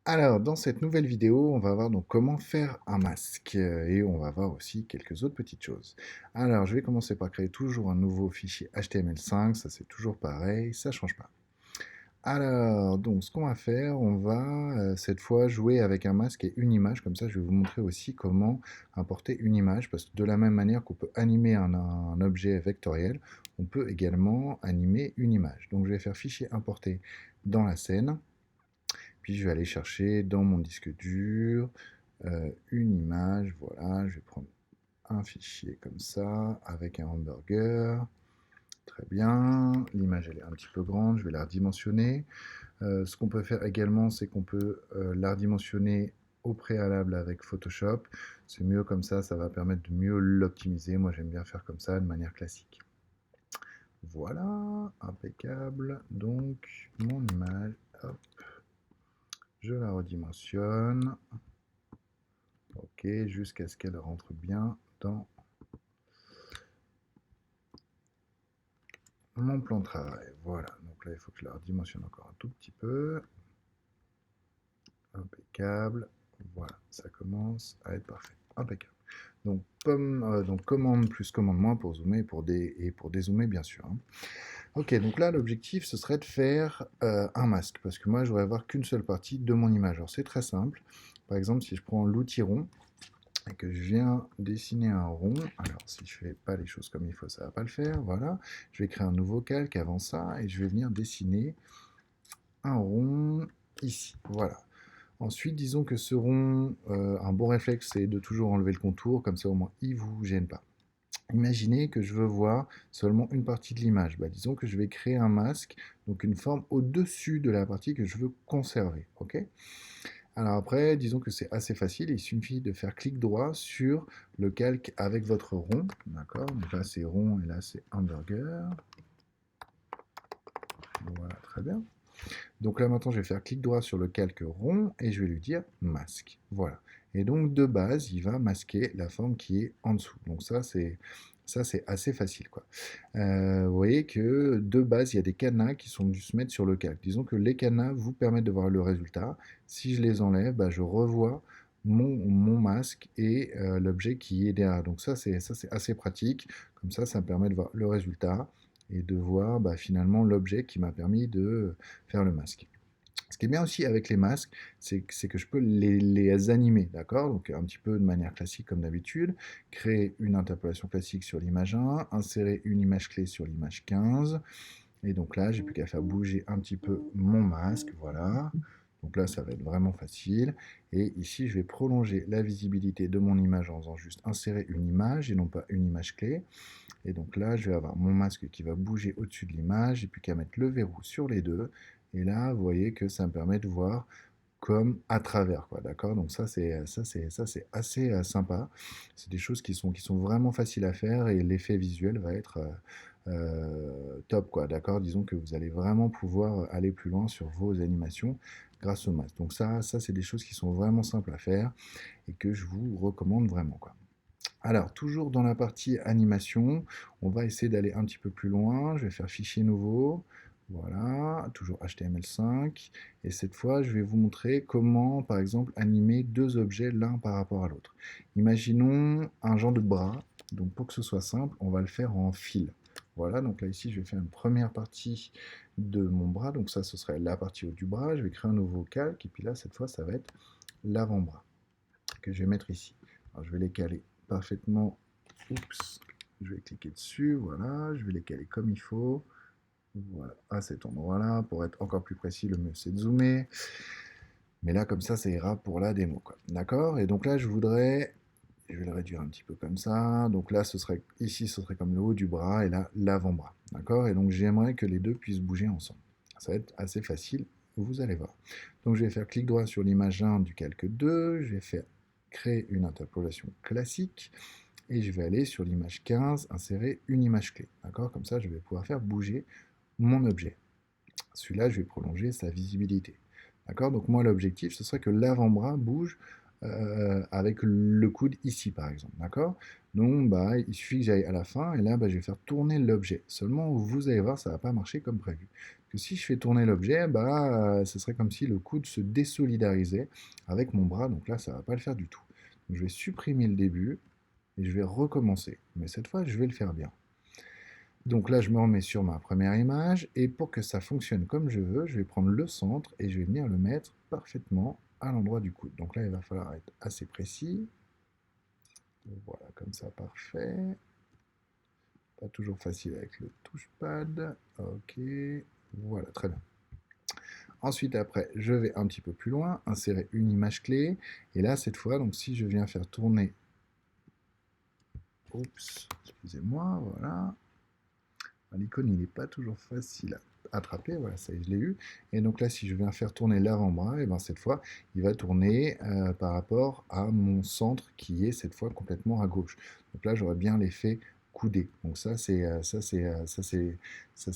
Alors, dans cette nouvelle vidéo, on va voir donc comment faire un masque et on va voir aussi quelques autres petites choses. Alors, je vais commencer par créer toujours un nouveau fichier HTML5, ça c'est toujours pareil, ça change pas. Alors, donc ce qu'on va faire, on va cette fois jouer avec un masque et une image, comme ça je vais vous montrer aussi comment importer une image, parce que de la même manière qu'on peut animer un objet vectoriel, on peut également animer une image. Donc je vais faire fichier importer dans la scène. Puis je vais aller chercher dans mon disque dur une image. Voilà, je vais prendre un fichier comme ça avec un hamburger. Très bien. L'image elle est un petit peu grande, je vais la redimensionner. Ce qu'on peut faire également, c'est qu'on peut la redimensionner au préalable avec Photoshop. C'est mieux comme ça va permettre de mieux l'optimiser. Moi j'aime bien faire comme ça de manière classique. Voilà, impeccable. Donc mon image, hop, je la redimensionne. Ok, jusqu'à ce qu'elle rentre bien dans mon plan de travail. Voilà, donc là il faut que je la redimensionne encore un tout petit peu. Impeccable. Voilà, ça commence à être parfait. Impeccable. Donc commande plus commande moins pour zoomer et pour dézoomer bien sûr, hein. Ok, donc là l'objectif ce serait de faire un masque parce que moi je voudrais avoir qu'une seule partie de mon image. Alors c'est très simple. Par exemple, si je prends l'outil rond, et que je viens dessiner un rond, alors si je fais pas les choses comme il faut, ça va pas le faire, voilà. Je vais créer un nouveau calque avant ça, et je vais venir dessiner un rond ici, voilà. Ensuite, disons que ce rond, un bon réflexe, c'est de toujours enlever le contour, comme ça au moins il vous gêne pas. Imaginez que je veux voir seulement une partie de l'image. Bah, disons que je vais créer un masque, donc une forme au-dessus de la partie que je veux conserver, ok. Alors après, disons que c'est assez facile, il suffit de faire clic droit sur le calque avec votre rond, d'accord? Donc là c'est rond et là c'est hamburger. Voilà, très bien. Donc là maintenant je vais faire clic droit sur le calque rond et je vais lui dire masque. Voilà. Et donc de base, il va masquer la forme qui est en dessous. Donc ça c'est assez facile, quoi. Vous voyez que de base, il y a des cadenas qui sont venus se mettre sur le calque. Disons que les cadenas vous permettent de voir le résultat. Si je les enlève, bah, je revois mon masque et l'objet qui est derrière. Donc ça c'est assez pratique. Comme ça me permet de voir le résultat et de voir bah, finalement l'objet qui m'a permis de faire le masque. Ce qui est bien aussi avec les masques, c'est que je peux les animer, d'accord? Donc un petit peu de manière classique comme d'habitude, créer une interpolation classique sur l'image 1, insérer une image clé sur l'image 15, et donc là, j'ai plus qu'à faire bouger un petit peu mon masque, voilà. Donc là, ça va être vraiment facile. Et ici, je vais prolonger la visibilité de mon image en faisant juste insérer une image et non pas une image clé. Et donc là, je vais avoir mon masque qui va bouger au-dessus de l'image. J'ai plus qu'à mettre le verrou sur les deux. Et là, vous voyez que ça me permet de voir comme à travers, quoi, d'accord? Donc ça c'est assez sympa. C'est des choses qui sont vraiment faciles à faire et l'effet visuel va être top, quoi, d'accord? Disons que vous allez vraiment pouvoir aller plus loin sur vos animations grâce au masque. Donc ça c'est des choses qui sont vraiment simples à faire et que je vous recommande vraiment, quoi. Alors, toujours dans la partie animation, on va essayer d'aller un petit peu plus loin. Je vais faire fichier nouveau. Voilà, toujours HTML5. Et cette fois, je vais vous montrer comment, par exemple, animer deux objets l'un par rapport à l'autre. Imaginons un genre de bras. Donc, pour que ce soit simple, on va le faire en fil. Voilà, donc là, ici, je vais faire une première partie de mon bras. Donc ça, ce serait la partie haut du bras. Je vais créer un nouveau calque. Et puis là, cette fois, ça va être l'avant-bras que je vais mettre ici. Alors, je vais les caler parfaitement. Oups, je vais cliquer dessus, voilà, je vais les caler comme il faut. Voilà, à cet endroit-là, pour être encore plus précis, le mieux c'est de zoomer. Mais là, comme ça ira pour la démo, quoi. D'accord? Et donc là, je vais le réduire un petit peu comme ça. Donc là, ici, ce serait comme le haut du bras et là, l'avant-bras. D'accord? Et donc j'aimerais que les deux puissent bouger ensemble. Ça va être assez facile, vous allez voir. Donc je vais faire clic droit sur l'image 1 du calque 2, je vais faire créer une interpolation classique et je vais aller sur l'image 15, insérer une image clé. D'accord? Comme ça, je vais pouvoir faire bouger mon objet. Celui-là, je vais prolonger sa visibilité. D'accord? Donc moi, l'objectif, ce serait que l'avant-bras bouge avec le coude ici, par exemple. D'accord? Donc, bah, il suffit que j'aille à la fin, et là, bah, je vais faire tourner l'objet. Seulement, vous allez voir, ça va pas marcher comme prévu. Parce que si je fais tourner l'objet, bah, ce serait comme si le coude se désolidarisait avec mon bras, donc là, ça va pas le faire du tout. Donc, je vais supprimer le début, et je vais recommencer. Mais cette fois, je vais le faire bien. Donc là, je me remets sur ma première image, et pour que ça fonctionne comme je veux, je vais prendre le centre, et je vais venir le mettre parfaitement à l'endroit du coude. Donc là, il va falloir être assez précis. Voilà, comme ça, parfait. Pas toujours facile avec le touchpad. Ok, voilà, très bien. Ensuite, après, je vais un petit peu plus loin, insérer une image clé. Et là, cette fois, donc si je viens faire tourner... Oups, excusez-moi, voilà. L'icône, il n'est pas toujours facile à attraper. Voilà, ça y est, je l'ai eu. Et donc là, si je viens faire tourner l'avant-bras, et ben cette fois, il va tourner par rapport à mon centre qui est cette fois complètement à gauche. Donc là, j'aurai bien l'effet coudé. Donc ça c'est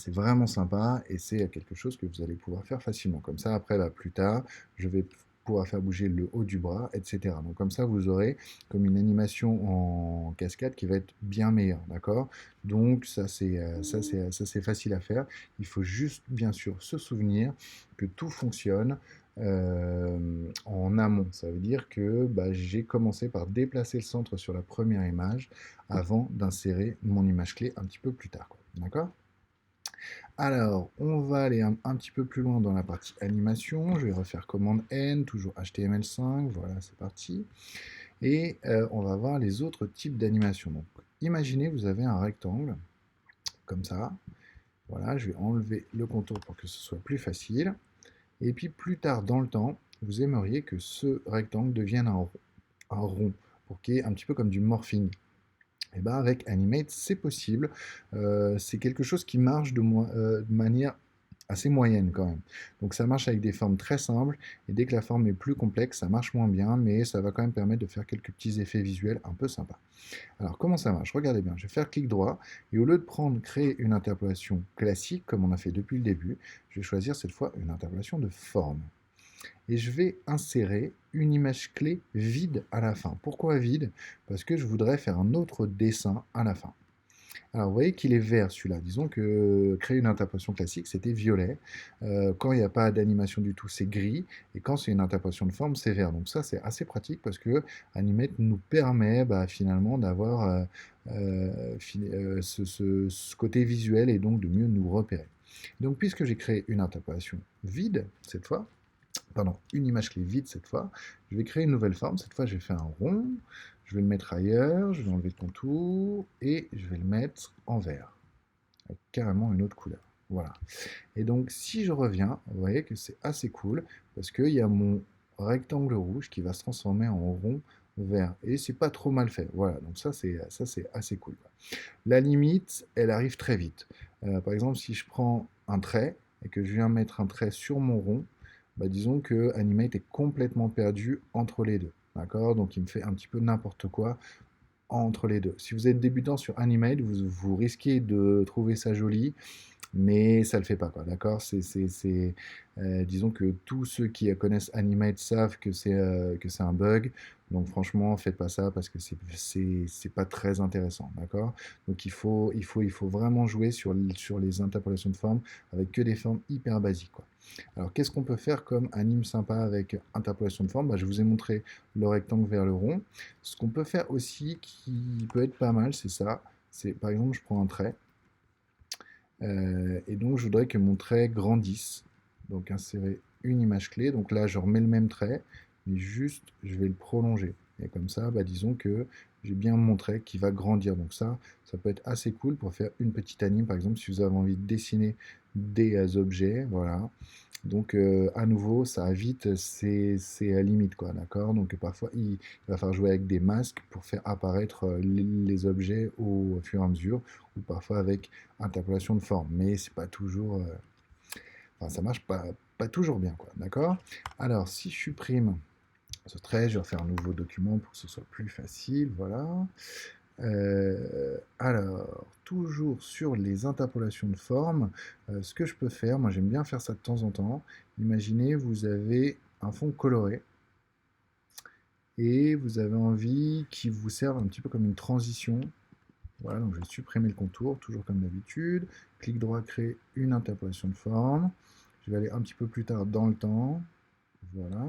vraiment sympa et c'est quelque chose que vous allez pouvoir faire facilement. Comme ça, après, bah, plus tard, je vais pouvoir faire bouger le haut du bras, etc. Donc comme ça, vous aurez comme une animation en cascade qui va être bien meilleure, d'accord? Donc ça c'est facile à faire. Il faut juste bien sûr se souvenir que tout fonctionne en amont. Ça veut dire que bah, j'ai commencé par déplacer le centre sur la première image avant d'insérer mon image clé un petit peu plus tard, quoi. D'accord? Alors, on va aller un petit peu plus loin dans la partie animation. Je vais refaire commande N, toujours HTML5. Voilà, c'est parti. Et on va voir les autres types d'animation. Donc, imaginez, vous avez un rectangle, comme ça. Voilà, je vais enlever le contour pour que ce soit plus facile. Et puis, plus tard dans le temps, vous aimeriez que ce rectangle devienne un rond pour qu'il y ait un petit peu comme du morphing. Et ben avec Animate, c'est possible. C'est quelque chose qui marche de manière assez moyenne quand même. Donc ça marche avec des formes très simples, et dès que la forme est plus complexe, ça marche moins bien, mais ça va quand même permettre de faire quelques petits effets visuels un peu sympas. Alors comment ça marche? Regardez bien, je vais faire clic droit, et au lieu de prendre créer une interpolation classique, comme on a fait depuis le début, je vais choisir cette fois une interpolation de forme. Et je vais insérer une image clé vide à la fin. Pourquoi vide? Parce que je voudrais faire un autre dessin à la fin. Alors, vous voyez qu'il est vert celui-là. Disons que créer une interpolation classique, c'était violet. Quand il n'y a pas d'animation du tout, c'est gris. Et quand c'est une interpolation de forme, c'est vert. Donc ça, c'est assez pratique parce que Animate nous permet bah, finalement d'avoir ce côté visuel et donc de mieux nous repérer. Donc, puisque j'ai créé une interpolation vide, cette fois, pardon, une image clé vide cette fois, je vais créer une nouvelle forme. Cette fois, je vais faire un rond. Je vais le mettre ailleurs, je vais enlever le contour et je vais le mettre en vert, avec carrément une autre couleur. Voilà. Et donc, si je reviens, vous voyez que c'est assez cool parce qu'il y a mon rectangle rouge qui va se transformer en rond vert. Et c'est pas trop mal fait. Voilà, donc ça c'est assez cool. La limite, elle arrive très vite. Par exemple, si je prends un trait et que je viens mettre un trait sur mon rond, bah, disons que Animate est complètement perdu entre les deux. D'accord? Donc il me fait un petit peu n'importe quoi entre les deux. Si vous êtes débutant sur Animate, vous risquez de trouver ça joli, mais ça le fait pas, quoi, d'accord? Disons que tous ceux qui connaissent Animate savent que c'est un bug, donc franchement, faites pas ça parce que c'est pas très intéressant, d'accord? Donc il faut vraiment jouer sur les interpolations de formes avec que des formes hyper basiques, quoi. Alors qu'est-ce qu'on peut faire comme anime sympa avec interpolation de forme? Bah, je vous ai montré le rectangle vers le rond. Ce qu'on peut faire aussi, qui peut être pas mal, c'est ça. C'est par exemple, je prends un trait. Et donc, je voudrais que mon trait grandisse. Donc, insérer une image clé. Donc là, je remets le même trait, mais juste, je vais le prolonger. Et comme ça, bah, disons que j'ai bien mon trait qui va grandir. Donc ça peut être assez cool pour faire une petite anime. Par exemple, si vous avez envie de dessiner des objets, voilà. Donc, à nouveau, ça évite c'est à limite, quoi, d'accord? Donc, parfois, il va falloir jouer avec des masques pour faire apparaître les objets au fur et à mesure, ou parfois avec interpolation de forme, mais c'est pas toujours, enfin, ça marche pas toujours bien, quoi, d'accord? Alors, si je supprime ce trait, je vais refaire un nouveau document pour que ce soit plus facile, voilà. Alors, toujours sur les interpolations de forme, ce que je peux faire, moi j'aime bien faire ça de temps en temps. Imaginez, vous avez un fond coloré et vous avez envie qu'il vous serve un petit peu comme une transition. Voilà, donc je vais supprimer le contour, toujours comme d'habitude. Clic droit, créer une interpolation de forme. Je vais aller un petit peu plus tard dans le temps. Voilà.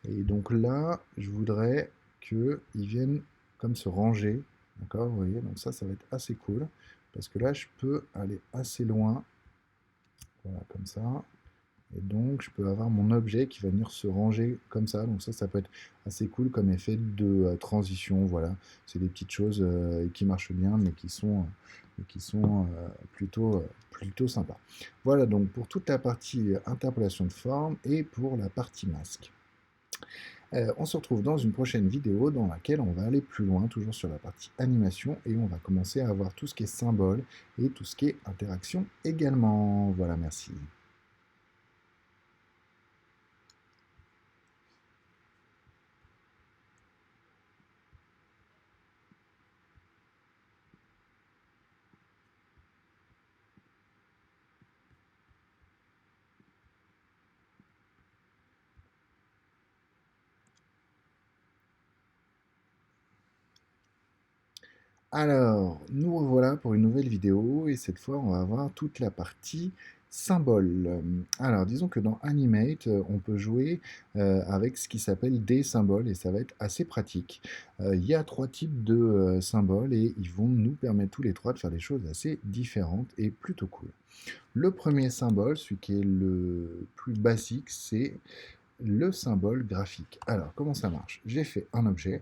Et donc là, je voudrais qu'ils viennent comme se ranger. D'accord, vous voyez, donc ça va être assez cool. Parce que là, je peux aller assez loin. Voilà, comme ça. Et donc, je peux avoir mon objet qui va venir se ranger comme ça. Donc ça peut être assez cool comme effet de transition. Voilà, c'est des petites choses qui marchent bien, mais qui sont plutôt sympas. Voilà donc pour toute la partie interpolation de forme et pour la partie masque. On se retrouve dans une prochaine vidéo dans laquelle on va aller plus loin, toujours sur la partie animation, et on va commencer à avoir tout ce qui est symbole et tout ce qui est interaction également. Voilà, merci. Alors, nous revoilà pour une nouvelle vidéo et cette fois on va voir toute la partie symbole. Alors, disons que dans Animate, on peut jouer avec ce qui s'appelle des symboles et ça va être assez pratique. Il y a trois types de symboles et ils vont nous permettre tous les trois de faire des choses assez différentes et plutôt cool. Le premier symbole, celui qui est le plus basique, c'est le symbole graphique. Alors, comment ça marche? J'ai fait un objet.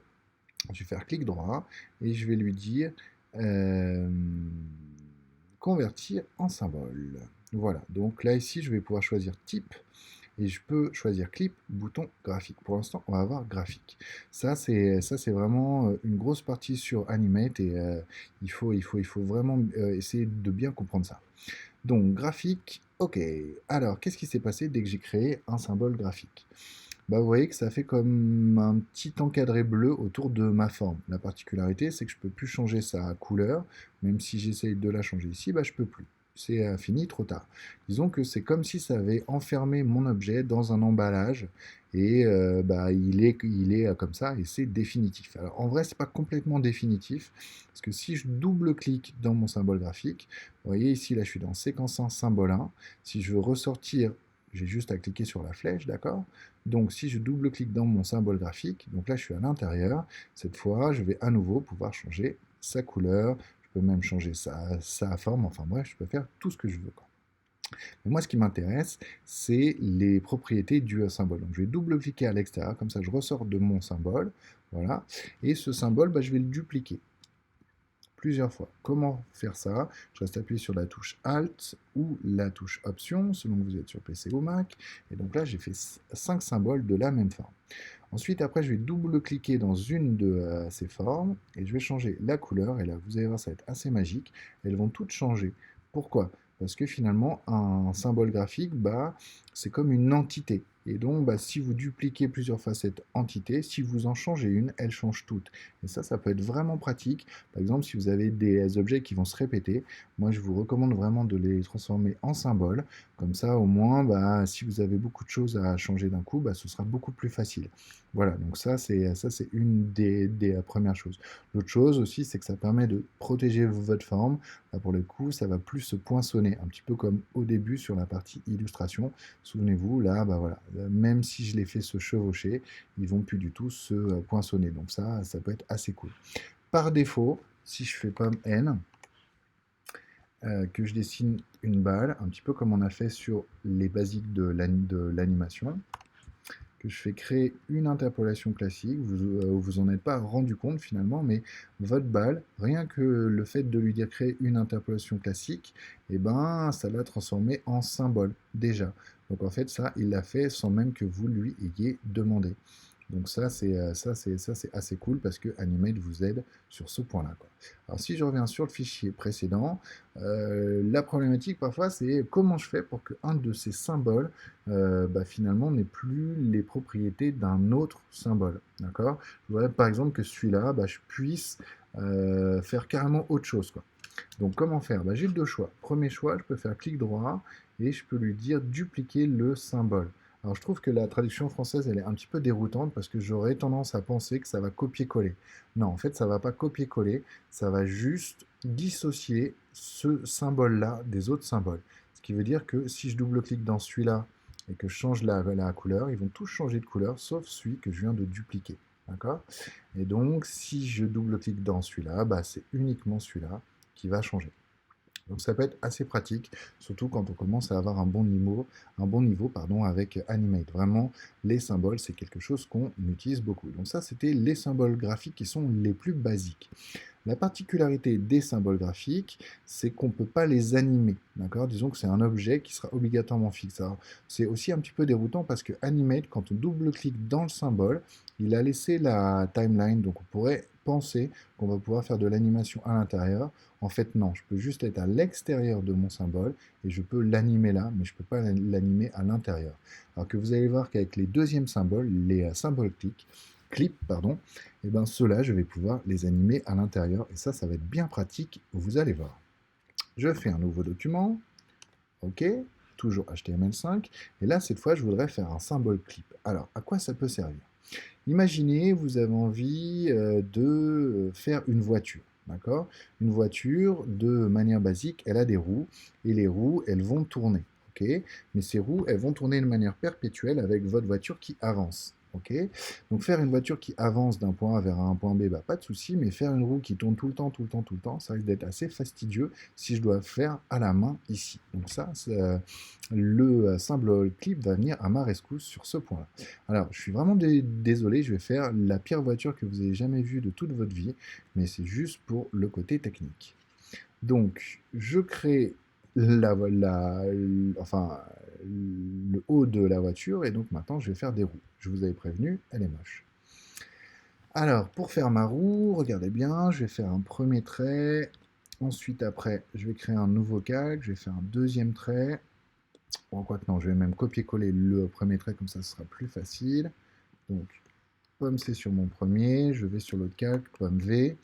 Je vais faire clic droit et je vais lui dire euh, convertir en symbole. Voilà, donc là ici je vais pouvoir choisir type et je peux choisir clip, bouton, graphique. Pour l'instant on va avoir graphique. Ça c'est vraiment une grosse partie sur Animate et il faut vraiment essayer de bien comprendre ça. Donc graphique, ok. Alors qu'est-ce qui s'est passé dès que j'ai créé un symbole graphique? Bah, vous voyez que ça fait comme un petit encadré bleu autour de ma forme. La particularité, c'est que je ne peux plus changer sa couleur, même si j'essaye de la changer ici, bah, je ne peux plus. C'est fini, trop tard. Disons que c'est comme si ça avait enfermé mon objet dans un emballage et bah, il est comme ça et c'est définitif. Alors en vrai, c'est pas complètement définitif parce que si je double-clique dans mon symbole graphique, vous voyez ici, là je suis dans séquence 1, symbole 1. Si je veux ressortir, j'ai juste à cliquer sur la flèche, d'accord? Donc si je double-clique dans mon symbole graphique, donc là je suis à l'intérieur, cette fois je vais à nouveau pouvoir changer sa couleur, je peux même changer sa forme, enfin bref, je peux faire tout ce que je veux, quoi. Mais moi ce qui m'intéresse, c'est les propriétés du symbole. Donc je vais double-cliquer à l'extérieur, comme ça je ressors de mon symbole, voilà, et ce symbole, bah, je vais le dupliquer plusieurs fois. Comment faire ça? Je reste appuyé sur la touche Alt ou la touche Option, selon que vous êtes sur PC ou Mac. Et donc là, j'ai fait 5 symboles de la même forme. Ensuite, après, je vais double-cliquer dans une de ces formes et je vais changer la couleur. Et là, vous allez voir, ça va être assez magique. Elles vont toutes changer. Pourquoi? Parce que finalement, un symbole graphique, bah, c'est comme une entité. Et donc, bah, si vous dupliquez plusieurs fois cette entité, si vous en changez une, elle change toutes. Et ça peut être vraiment pratique. Par exemple, si vous avez des objets qui vont se répéter, moi, je vous recommande vraiment de les transformer en symboles. Comme ça, au moins, bah, si vous avez beaucoup de choses à changer d'un coup, bah, ce sera beaucoup plus facile. Voilà, donc ça c'est une des premières choses. L'autre chose aussi, c'est que ça permet de protéger votre forme. Là, pour le coup, ça va plus se poinçonner, un petit peu comme au début sur la partie illustration. Souvenez-vous, là, bah voilà, même si je les fais se chevaucher, ils vont plus du tout se poinçonner. Donc ça peut être assez cool. Par défaut, si je fais pomme N, que je dessine une balle, un petit peu comme on a fait sur les basiques de l'animation, que je fais créer une interpolation classique, vous en êtes pas rendu compte finalement, mais votre balle, rien que le fait de lui dire créer une interpolation classique, et ben ça l'a transformé en symbole déjà. Donc en fait ça, il l'a fait sans même que vous lui ayez demandé. Donc ça c'est assez cool parce que Animate vous aide sur ce point-là, quoi. Alors si je reviens sur le fichier précédent, la problématique parfois c'est comment je fais pour que un de ces symboles bah, finalement n'ait plus les propriétés d'un autre symbole. D'accord? Je voudrais par exemple que celui-là, bah, je puisse faire carrément autre chose, quoi. Donc comment faire? Bah, j'ai deux choix. Premier choix, je peux faire clic droit et je peux lui dire dupliquer le symbole. Alors je trouve que la traduction française, elle est un petit peu déroutante parce que j'aurais tendance à penser que ça va copier-coller. Non, en fait, ça va pas copier-coller, ça va juste dissocier ce symbole-là des autres symboles. Ce qui veut dire que si je double-clique dans celui-là et que je change la couleur, ils vont tous changer de couleur, sauf celui que je viens de dupliquer. D'accord? Et donc, si je double-clique dans celui-là, bah, c'est uniquement celui-là qui va changer. Donc ça peut être assez pratique, surtout quand on commence à avoir un bon niveau pardon, avec Animate. Vraiment, les symboles, c'est quelque chose qu'on utilise beaucoup. Donc ça, c'était les symboles graphiques qui sont les plus basiques. La particularité des symboles graphiques, c'est qu'on ne peut pas les animer. D'accord? Disons que c'est un objet qui sera obligatoirement fixe. Alors, c'est aussi un petit peu déroutant parce que Animate, quand on double-clique dans le symbole, il a laissé la timeline. Donc, on pourrait penser qu'on va pouvoir faire de l'animation à l'intérieur. En fait, non. Je peux juste être à l'extérieur de mon symbole et je peux l'animer là, mais je ne peux pas l'animer à l'intérieur. Alors que vous allez voir qu'avec les deuxièmes symboles, les symboles clip, pardon, et bien ceux-là, je vais pouvoir les animer à l'intérieur. Et ça va être bien pratique, vous allez voir. Je fais un nouveau document, ok, toujours HTML5, et là, cette fois, je voudrais faire un symbole clip. Alors, à quoi ça peut servir? Imaginez, vous avez envie de faire une voiture. D'accord? Une voiture, de manière basique, elle a des roues, et les roues, elles vont tourner. Ok? Mais ces roues, elles vont tourner de manière perpétuelle avec votre voiture qui avance. Ok? Donc faire une voiture qui avance d'un point A vers un point B, bah, pas de souci, mais faire une roue qui tourne tout le temps, tout le temps, tout le temps, ça risque d'être assez fastidieux si je dois faire à la main ici. Donc ça, le symbole clip va venir à ma rescousse sur ce point-là. Alors, je suis vraiment désolé, je vais faire la pire voiture que vous ayez jamais vue de toute votre vie, mais c'est juste pour le côté technique. Donc, je crée enfin, le haut de la voiture, et donc maintenant, je vais faire des roues. Je vous avais prévenu, elle est moche. Alors, pour faire ma roue, regardez bien, je vais faire un premier trait. Ensuite, après, je vais créer un nouveau calque, je vais faire un deuxième trait. Bon, quoi que non, je vais même copier-coller le premier trait, comme ça, ce sera plus facile. Donc, pomme C sur mon premier, je vais sur l'autre calque, pomme V,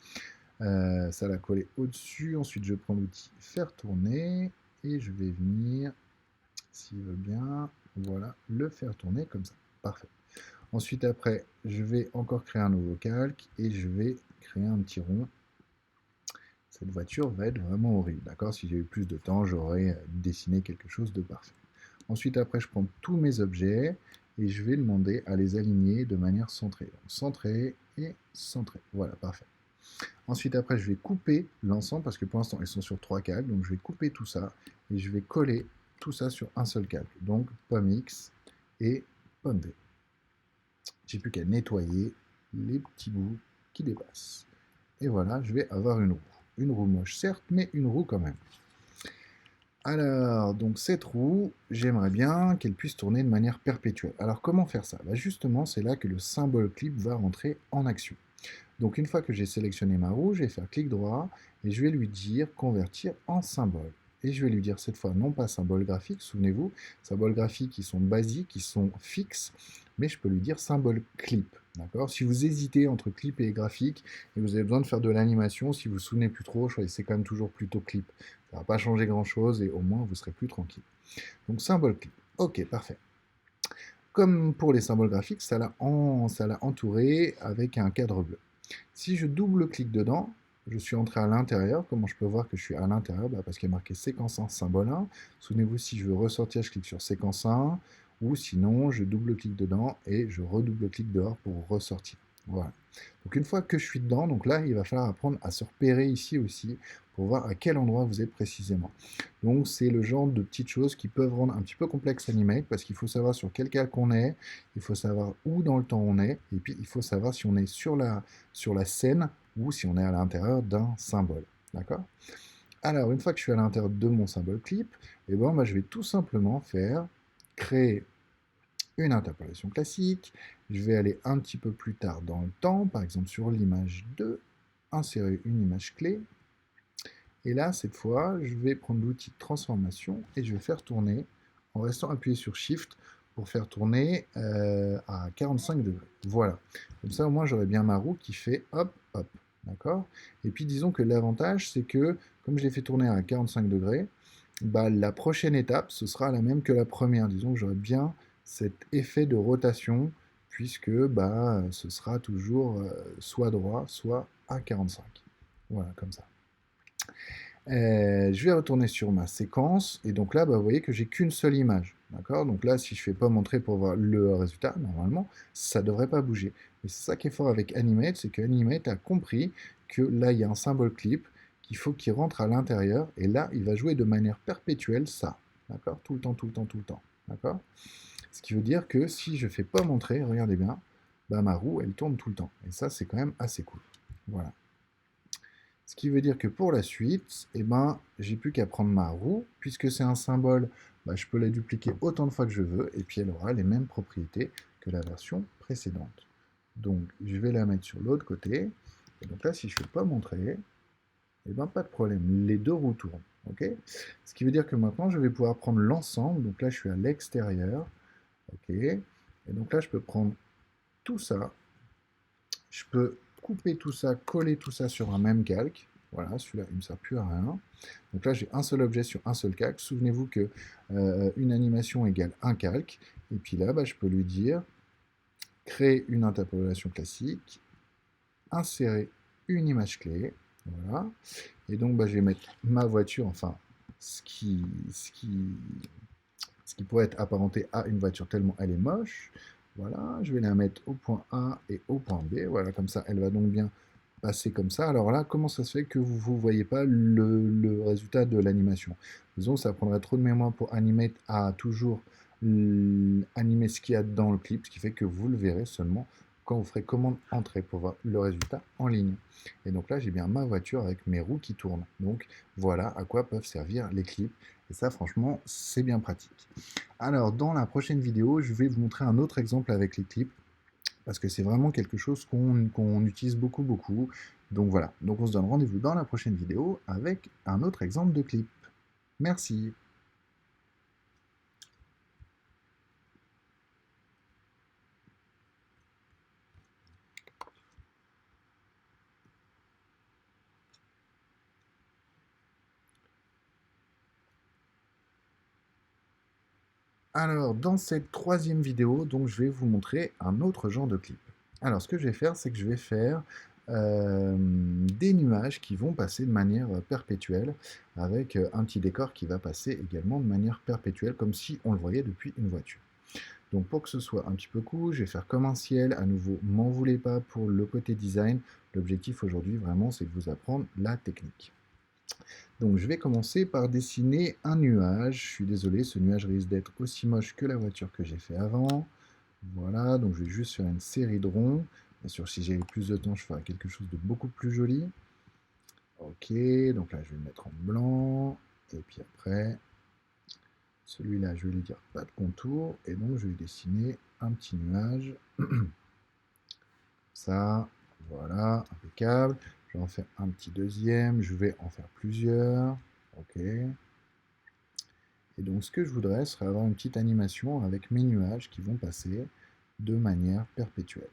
ça l'a collé au-dessus, ensuite je prends l'outil faire tourner, et je vais venir, s'il veut bien, voilà, le faire tourner comme ça, parfait. Ensuite après, je vais encore créer un nouveau calque, et je vais créer un petit rond. Cette voiture va être vraiment horrible, d'accord? Si j'ai eu plus de temps, j'aurais dessiné quelque chose de parfait. Ensuite, après, je prends tous mes objets et je vais demander à les aligner de manière centrée. Donc, centré et centré. Voilà, parfait. Ensuite, après, je vais couper l'ensemble parce que pour l'instant, ils sont sur 3 calques. Donc, je vais couper tout ça et je vais coller tout ça sur un seul calque. Donc, pomme X et pomme V. J'ai plus qu'à nettoyer les petits bouts qui dépassent. Et voilà, je vais avoir une roue. Une roue moche, certes, mais une roue quand même. Alors, donc cette roue, j'aimerais bien qu'elle puisse tourner de manière perpétuelle. Alors comment faire ça? Bah justement, c'est là que le symbole clip va rentrer en action. Donc une fois que j'ai sélectionné ma roue, je vais faire clic droit et je vais lui dire convertir en symbole. Et je vais lui dire cette fois non pas symbole graphique, souvenez-vous, symboles graphiques qui sont basiques, qui sont fixes, mais je peux lui dire symbole clip. D'accord? Si vous hésitez entre clip et graphique et vous avez besoin de faire de l'animation, si vous vous souvenez plus trop, choisissez quand même toujours plutôt clip. Ça ne va pas changer grand-chose et au moins vous serez plus tranquille. Donc symbole clip. Ok, parfait. Comme pour les symboles graphiques, ça l'a entouré avec un cadre bleu. Si je double-clique dedans, je suis entré à l'intérieur. Comment je peux voir que je suis à l'intérieur? Parce qu'il y a marqué séquence 1, symbole 1. Souvenez-vous, si je veux ressortir, je clique sur séquence 1, ou sinon, je double-clique dedans et je redouble-clique dehors pour ressortir. Voilà. Donc une fois que je suis dedans, donc là, il va falloir apprendre à se repérer ici aussi pour voir à quel endroit vous êtes précisément. Donc c'est le genre de petites choses qui peuvent rendre un petit peu complexe Animate parce qu'il faut savoir sur quel calque on est, il faut savoir où dans le temps on est, et puis il faut savoir si on est sur la scène ou si on est à l'intérieur d'un symbole. D'accord? Alors, une fois que je suis à l'intérieur de mon symbole clip, et ben, je vais tout simplement faire créer une interpolation classique. Je vais aller un petit peu plus tard dans le temps, par exemple sur l'image 2, insérer une image clé. Et là, cette fois, je vais prendre l'outil de transformation et je vais faire tourner en restant appuyé sur Shift pour faire tourner à 45 degrés. Voilà. Comme ça, au moins, j'aurai bien ma roue qui fait hop, hop. D'accord? Et puis, disons que l'avantage, c'est que, comme je l'ai fait tourner à 45 degrés, bah, la prochaine étape, ce sera la même que la première. Disons que j'aurai bien cet effet de rotation, puisque bah, ce sera toujours soit droit, soit à 45. Voilà, comme ça. Je vais retourner sur ma séquence, et donc là, bah, vous voyez que j'ai qu'une seule image. D'accord. Donc là, si je ne fais pas montrer pour voir le résultat, normalement, ça ne devrait pas bouger. Mais c'est ça qui est fort avec Animate, c'est que Animate a compris que là, il y a un symbole clip, qu'il faut qu'il rentre à l'intérieur, et là, il va jouer de manière perpétuelle ça. D'accord. Tout le temps, tout le temps, tout le temps. D'accord. Ce qui veut dire que si je ne fais pas montrer, regardez bien, bah, ma roue, elle tourne tout le temps. Et ça, c'est quand même assez cool. Voilà. Ce qui veut dire que pour la suite, eh ben, j'ai plus qu'à prendre ma roue, puisque c'est un symbole, bah, je peux la dupliquer autant de fois que je veux, et puis elle aura les mêmes propriétés que la version précédente. Donc je vais la mettre sur l'autre côté, et donc là si je ne fais pas montrer, eh ben, pas de problème, les deux roues tournent. Okay. Ce qui veut dire que maintenant je vais pouvoir prendre l'ensemble, donc là je suis à l'extérieur, et donc là je peux prendre tout ça, je peux couper tout ça, coller tout ça sur un même calque. Voilà, celui-là, il ne me sert plus à rien. Donc là, j'ai un seul objet sur un seul calque. Souvenez-vous que une animation égale un calque. Et puis là, bah, je peux lui dire créer une interpolation classique, insérer une image clé. Voilà. Et donc, bah, je vais mettre ma voiture, enfin, ce qui, ce qui, ce qui pourrait être apparenté à une voiture tellement elle est moche. Voilà, je vais la mettre au point A et au point B. Voilà, comme ça, elle va donc bien passer comme ça. Alors là, comment ça se fait que vous ne voyez pas le résultat de l'animation? Disons que ça prendrait trop de mémoire pour animer à toujours animer ce qu'il y a dans le clip, ce qui fait que vous le verrez seulement quand vous ferez commande entrée pour voir le résultat en ligne. Et donc là, j'ai bien ma voiture avec mes roues qui tournent. Donc voilà à quoi peuvent servir les clips. Et ça, franchement, c'est bien pratique. Alors, dans la prochaine vidéo, je vais vous montrer un autre exemple avec les clips, parce que c'est vraiment quelque chose qu'on utilise beaucoup, beaucoup. Donc voilà, donc on se donne rendez-vous dans la prochaine vidéo avec un autre exemple de clip. Merci. Alors, dans cette troisième vidéo, donc, je vais vous montrer un autre genre de clip. Alors, ce que je vais faire, c'est que je vais faire des nuages qui vont passer de manière perpétuelle, avec un petit décor qui va passer également de manière perpétuelle, comme si on le voyait depuis une voiture. Donc pour que ce soit un petit peu cool, je vais faire comme un ciel. À nouveau, m'en voulez pas pour le côté design. L'objectif aujourd'hui, vraiment, c'est de vous apprendre la technique. Donc je vais commencer par dessiner un nuage. Je suis désolé, ce nuage risque d'être aussi moche que la voiture que j'ai fait avant. Voilà, donc je vais juste faire une série de ronds. Bien sûr, si j'avais plus de temps, je ferais quelque chose de beaucoup plus joli. Ok, donc là, je vais le mettre en blanc. Et puis après, celui-là, je vais lui dire pas de contour. Et donc, je vais dessiner un petit nuage. Ça, voilà, impeccable. Je vais en faire un petit deuxième. Je vais en faire plusieurs. Ok. Et donc, ce que je voudrais serait avoir une petite animation avec mes nuages qui vont passer de manière perpétuelle.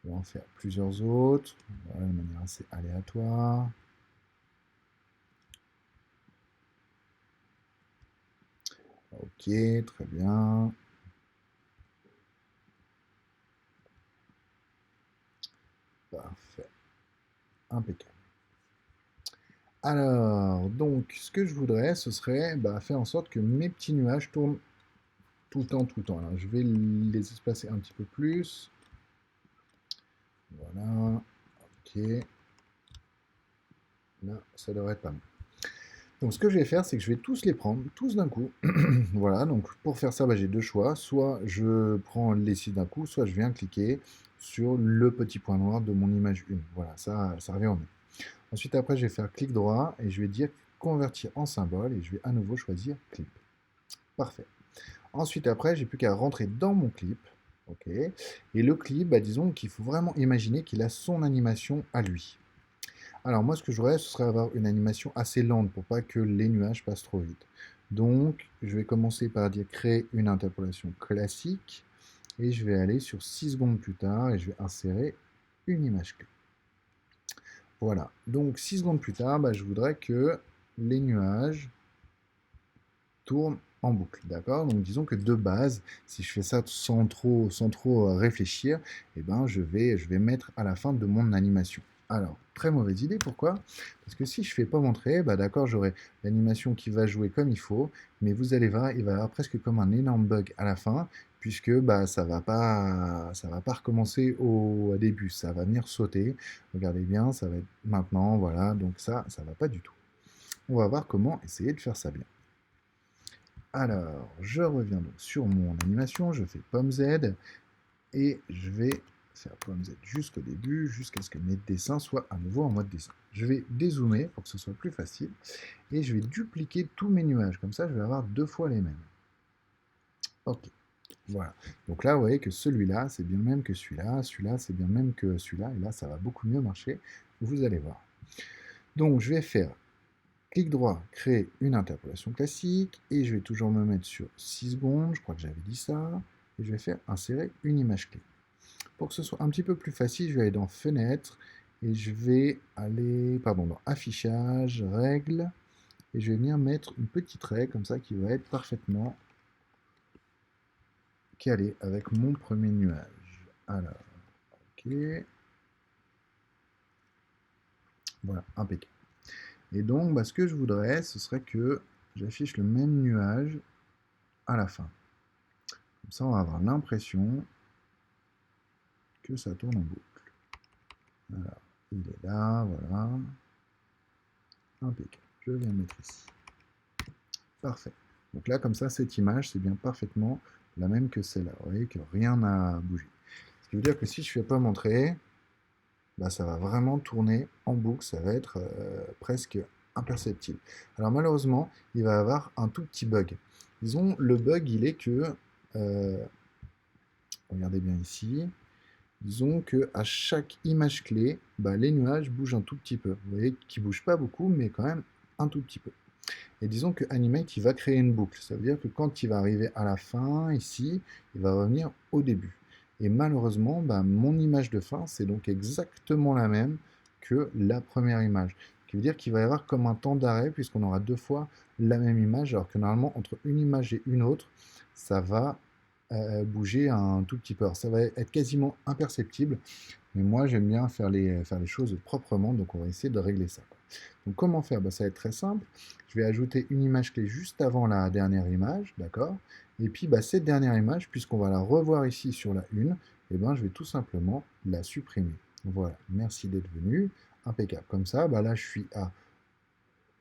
Je vais en faire plusieurs autres, voilà, de manière assez aléatoire. Ok, très bien. Parfait. Impeccable. Alors, donc, ce que je voudrais, ce serait faire en sorte que mes petits nuages tournent tout le temps, tout le temps. Alors, je vais les espacer un petit peu plus. Voilà. Ok. Là, ça devrait être pas mal. Donc, ce que je vais faire, c'est que je vais tous les prendre, tous d'un coup. Voilà, donc pour faire ça, j'ai deux choix. Soit je prends les six d'un coup, soit je viens cliquer sur le petit point noir de mon image 1. Voilà, ça revient au même. Ensuite, après, je vais faire clic droit et je vais dire convertir en symbole et je vais à nouveau choisir clip. Parfait. Ensuite, après, j'ai plus qu'à rentrer dans mon clip. Ok. Et le clip, disons qu'il faut vraiment imaginer qu'il a son animation à lui. Alors moi, ce que je voudrais, ce serait avoir une animation assez lente pour pas que les nuages passent trop vite. Donc, je vais commencer par dire créer une interpolation classique et je vais aller sur 6 secondes plus tard et je vais insérer une image clé. Voilà, donc 6 secondes plus tard, je voudrais que les nuages tournent en boucle, d'accord? Donc disons que de base, si je fais ça sans trop réfléchir, eh ben, je vais mettre à la fin de mon animation. Alors, très mauvaise idée, pourquoi? Parce que si je ne fais pas montrer, bah d'accord, j'aurai l'animation qui va jouer comme il faut, mais vous allez voir, il va y avoir presque comme un énorme bug à la fin, puisque bah, ça va pas recommencer au début, ça va venir sauter. Regardez bien, ça va être maintenant, voilà, donc ça va pas du tout. On va voir comment essayer de faire ça bien. Alors, je reviens donc sur mon animation, je fais pomme Z, et je vais faire pomme Z jusqu'au début, jusqu'à ce que mes dessins soient à nouveau en mode dessin. Je vais dézoomer pour que ce soit plus facile, et je vais dupliquer tous mes nuages, comme ça je vais avoir 2 fois les mêmes. Ok, voilà. Donc là, vous voyez que celui-là, c'est bien le même que celui-là, celui-là, c'est bien le même que celui-là, et là, ça va beaucoup mieux marcher, vous allez voir. Donc, je vais faire clic droit, créer une interpolation classique, et je vais toujours me mettre sur 6 secondes, je crois que j'avais dit ça, et je vais faire insérer une image clé. Pour que ce soit un petit peu plus facile, je vais aller dans Fenêtre, et je vais aller, pardon, dans Affichage, Règles, et je vais venir mettre une petite règle comme ça qui va être parfaitement calée avec mon premier nuage. Alors, ok, voilà, impeccable. Et donc, bah, ce que je voudrais, ce serait que j'affiche le même nuage à la fin. Comme ça, on va avoir l'impression que ça tourne en boucle. Alors, il est là, voilà. Impeccable. Je viens le mettre ici. Parfait. Donc là, comme ça, cette image, c'est bien parfaitement la même que celle-là. Vous voyez que rien n'a bougé. Ce qui veut dire que si je ne fais pas montrer, bah, ça va vraiment tourner en boucle. Ça va être presque imperceptible. Alors malheureusement, il va y avoir un tout petit bug. Disons, le bug, il est que... euh, regardez bien ici. Disons qu'à chaque image clé, bah, les nuages bougent un tout petit peu. Vous voyez qu'ils ne bougent pas beaucoup, mais quand même un tout petit peu. Et disons que Animate, il va créer une boucle. Ça veut dire que quand il va arriver à la fin, ici, il va revenir au début. Et malheureusement, bah, mon image de fin, c'est donc exactement la même que la première image. Ce qui veut dire qu'il va y avoir comme un temps d'arrêt, puisqu'on aura 2 fois la même image, alors que normalement, entre une image et une autre, ça va bouger un tout petit peu. Alors, ça va être quasiment imperceptible, mais moi, j'aime bien faire les choses proprement, donc on va essayer de régler ça, quoi. Donc comment faire? Bah, ça va être très simple. Je vais ajouter une image clé juste avant la dernière image, d'accord? Et puis bah, cette dernière image, puisqu'on va la revoir ici sur la une, eh ben, je vais tout simplement la supprimer. Voilà, merci d'être venu, impeccable. Comme ça, bah, là je suis à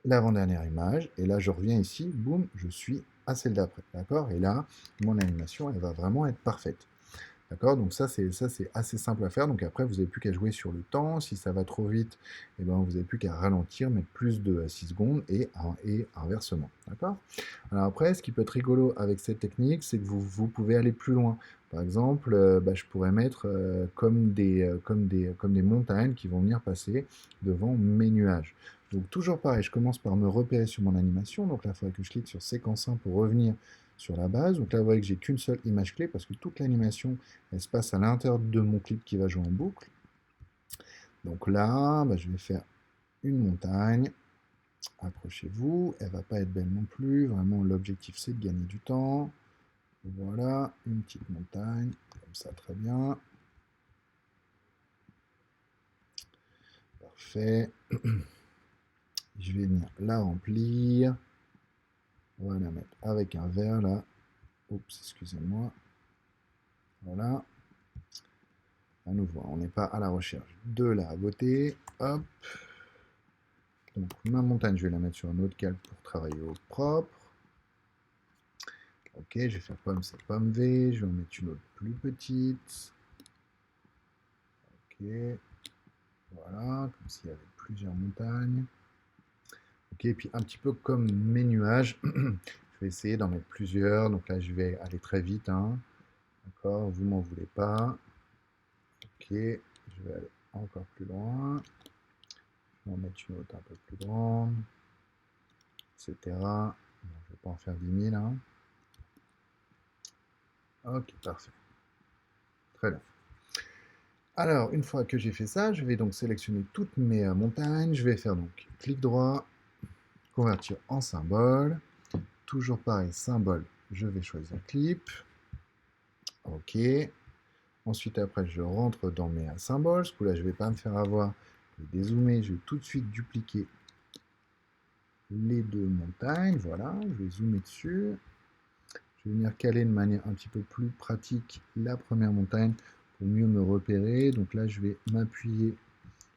l'avant-dernière image, et là je reviens ici, boum, je suis à celle d'après, d'accord? Et là, mon animation, elle va vraiment être parfaite. D'accord? Donc ça c'est assez simple à faire. Donc après, vous n'avez plus qu'à jouer sur le temps. Si ça va trop vite, eh ben, vous n'avez plus qu'à ralentir, mettre plus de 6 secondes et inversement. D'accord? Alors après, ce qui peut être rigolo avec cette technique, c'est que vous pouvez aller plus loin. Par exemple, bah, je pourrais mettre comme des montagnes qui vont venir passer devant mes nuages. Donc toujours pareil, je commence par me repérer sur mon animation. Donc là, il faudrait que je clique sur séquence 1 pour revenir sur la base. Donc là, vous voyez que j'ai qu'une seule image clé parce que toute l'animation, elle se passe à l'intérieur de mon clip qui va jouer en boucle. Donc là, bah, je vais faire une montagne. Approchez-vous, elle va pas être belle non plus. Vraiment, l'objectif, c'est de gagner du temps. Voilà, une petite montagne, comme ça, très bien. Parfait. Je vais venir la remplir. On va la mettre avec un vert là. Oups, excusez-moi. Voilà. À nouveau, on n'est pas à la recherche de la beauté. Hop. Donc ma montagne, je vais la mettre sur un autre calque pour travailler au propre. Ok, je vais faire pomme C, pomme V. Je vais en mettre une autre plus petite. Ok. Voilà, comme s'il y avait plusieurs montagnes. Ok, et puis un petit peu comme mes nuages, je vais essayer d'en mettre plusieurs. Donc là, je vais aller très vite, hein. D'accord, vous m'en voulez pas. Ok, je vais aller encore plus loin. Je vais en mettre une autre un peu plus grande, etc. Bon, je ne vais pas en faire 10 000, hein. Ok, parfait. Très bien. Alors, une fois que j'ai fait ça, je vais donc sélectionner toutes mes montagnes. Je vais faire donc clic droit, convertir en symbole. toujours pareil, symbole, je vais choisir clip. OK. Ensuite, après, je rentre dans mes symboles. Ce coup-là, je ne vais pas me faire avoir. Je vais dézoomer, je vais tout de suite dupliquer les deux montagnes. Voilà, je vais zoomer dessus. Je vais venir caler de manière un petit peu plus pratique la première montagne pour mieux me repérer. Donc là, je vais m'appuyer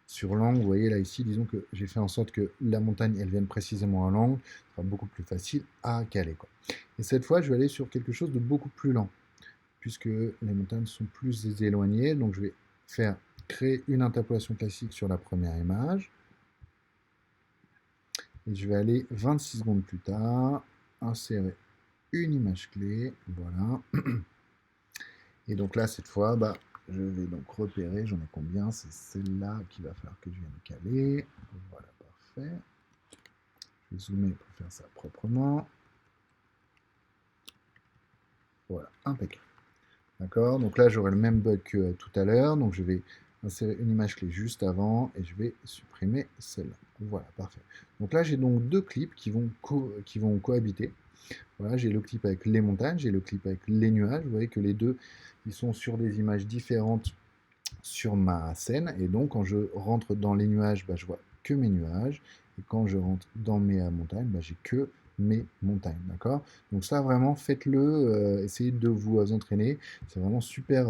sur l'angle. Vous voyez là ici, disons que j'ai fait en sorte que la montagne, elle vienne précisément à l'angle. Ce sera beaucoup plus facile à caler, quoi. Et cette fois, je vais aller sur quelque chose de beaucoup plus lent, puisque les montagnes sont plus éloignées. Donc je vais créer une interpolation classique sur la première image. Et je vais aller 26 secondes plus tard, insérer une image clé. Voilà. Et donc là, cette fois, je vais donc repérer, j'en ai combien? C'est celle-là qu'il va falloir que je vienne caler. Voilà, parfait. Je vais zoomer pour faire ça proprement. Voilà, impeccable. D'accord, donc là j'aurai le même bug que tout à l'heure, donc je vais insérer une image clé juste avant et je vais supprimer celle-là. Voilà, parfait. Donc là j'ai donc deux clips qui vont cohabiter. Voilà, j'ai le clip avec les montagnes, j'ai le clip avec les nuages. Vous voyez que les deux, ils sont sur des images différentes sur ma scène, et donc quand je rentre dans les nuages, je vois que mes nuages, et quand je rentre dans mes montagnes, j'ai que mes montagnes, d'accord? Donc ça, vraiment, faites-le, essayez de vous entraîner, c'est vraiment super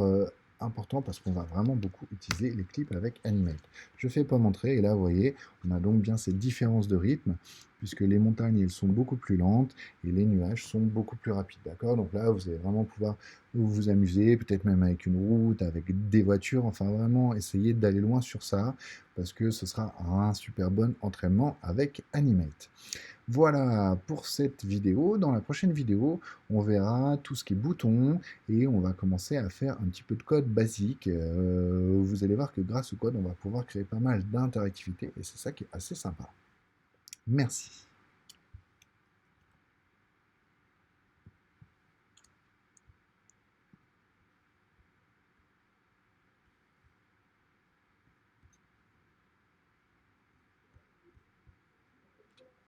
important parce qu'on va vraiment beaucoup utiliser les clips avec Animate. Je ne fais pas montrer, et là, vous voyez, on a donc bien ces différences de rythme, puisque les montagnes, elles sont beaucoup plus lentes, et les nuages sont beaucoup plus rapides, d'accord? Donc là, vous allez vraiment pouvoir vous amuser, peut-être même avec une route, avec des voitures, enfin vraiment essayer d'aller loin sur ça, parce que ce sera un super bon entraînement avec Animate. Voilà pour cette vidéo. Dans la prochaine vidéo, on verra tout ce qui est boutons et on va commencer à faire un petit peu de code basique. Vous allez voir que grâce au code, on va pouvoir créer pas mal d'interactivité et c'est ça qui est assez sympa. Merci.